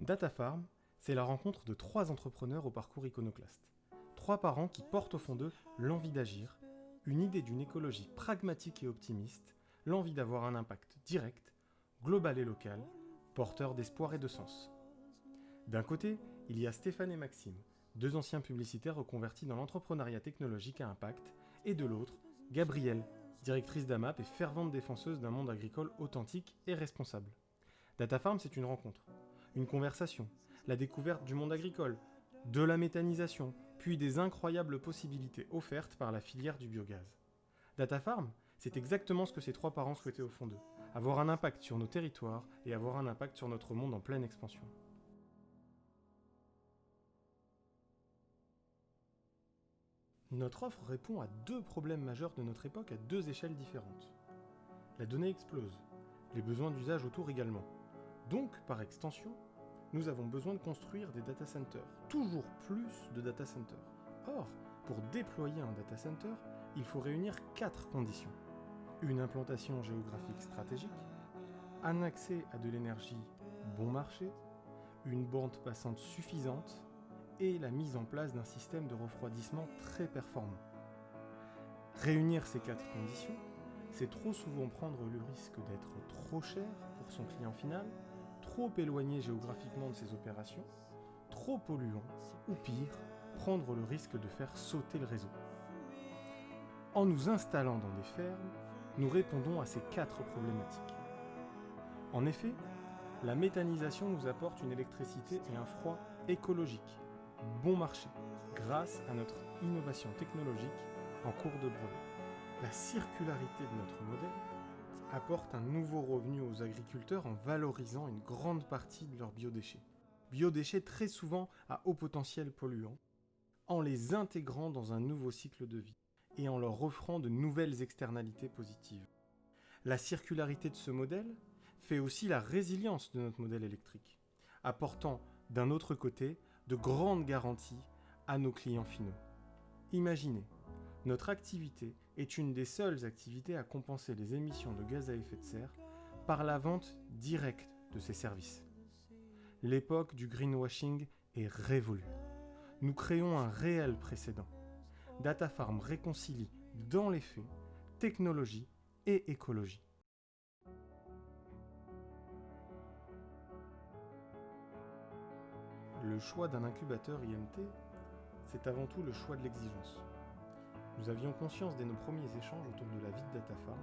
DataFarm, c'est la rencontre de 3 entrepreneurs au parcours iconoclaste. 3 parents qui portent au fond d'eux l'envie d'agir, une idée d'une écologie pragmatique et optimiste, l'envie d'avoir un impact direct, global et local, porteur d'espoir et de sens. D'un côté, il y a Stéphane et Maxime, 2 anciens publicitaires reconvertis dans l'entrepreneuriat technologique à impact, et de l'autre, Gabrielle, directrice d'AMAP et fervente défenseuse d'un monde agricole authentique et responsable. DataFarm, c'est une rencontre, une conversation, la découverte du monde agricole, de la méthanisation, puis des incroyables possibilités offertes par la filière du biogaz. DataFarm, c'est exactement ce que ces 3 parents souhaitaient au fond d'eux, avoir un impact sur nos territoires et avoir un impact sur notre monde en pleine expansion. Notre offre répond à 2 problèmes majeurs de notre époque à 2 échelles différentes. La donnée explose, les besoins d'usage autour également. Donc, par extension, nous avons besoin de construire des data centers, toujours plus de data centers. Or, pour déployer un data center, il faut réunir 4 conditions. Une implantation géographique stratégique, un accès à de l'énergie bon marché, une bande passante suffisante et la mise en place d'un système de refroidissement très performant. Réunir ces 4 conditions, c'est trop souvent prendre le risque d'être trop cher pour son client final, trop éloigné géographiquement de ses opérations, trop polluant, ou pire, prendre le risque de faire sauter le réseau. En nous installant dans des fermes, nous répondons à ces 4 problématiques. En effet, la méthanisation nous apporte une électricité et un froid écologique, bon marché, grâce à notre innovation technologique en cours de brevet. La circularité de notre modèle apporte un nouveau revenu aux agriculteurs en valorisant une grande partie de leurs biodéchets. Biodéchets très souvent à haut potentiel polluant, en les intégrant dans un nouveau cycle de vie et en leur offrant de nouvelles externalités positives. La circularité de ce modèle fait aussi la résilience de notre modèle électrique, apportant d'un autre côté de grandes garanties à nos clients finaux. Imaginez, notre activité est une des seules activités à compenser les émissions de gaz à effet de serre par la vente directe de ces services. L'époque du greenwashing est révolue. Nous créons un réel précédent. DataFarm réconcilie dans les faits technologie et écologie. Le choix d'un incubateur IMT, c'est avant tout le choix de l'exigence. Nous avions conscience dès nos premiers échanges autour de la vie de DataFarm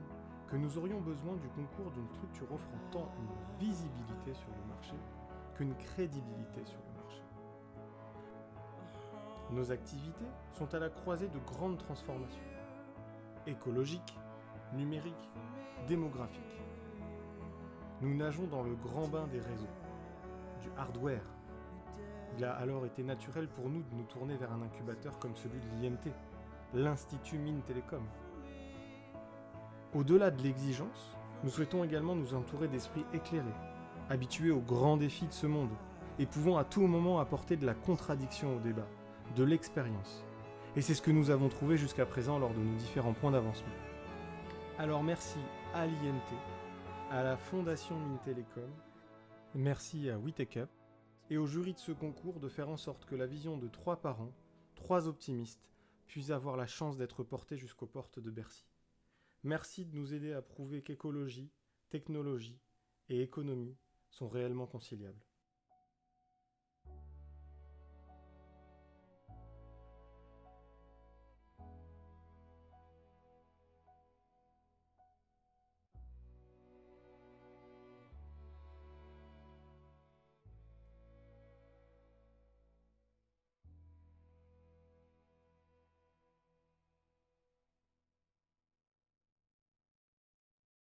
que nous aurions besoin du concours d'une structure offrant tant une visibilité sur le marché qu'une crédibilité sur le marché. Nos activités sont à la croisée de grandes transformations, écologiques, numériques, démographiques. Nous nageons dans le grand bain des réseaux, du hardware. Il a alors été naturel pour nous de nous tourner vers un incubateur comme celui de l'IMT, l'Institut Mines Télécom. Au-delà de l'exigence, nous souhaitons également nous entourer d'esprits éclairés, habitués aux grands défis de ce monde, et pouvant à tout moment apporter de la contradiction au débat, de l'expérience. Et c'est ce que nous avons trouvé jusqu'à présent lors de nos différents points d'avancement. Alors merci à l'IMT, à la Fondation Mines Télécom, merci à WeTechUp, et au jury de ce concours de faire en sorte que la vision de 3 parents, 3 optimistes, puisse avoir la chance d'être portée jusqu'aux portes de Bercy. Merci de nous aider à prouver qu'écologie, technologie et économie sont réellement conciliables.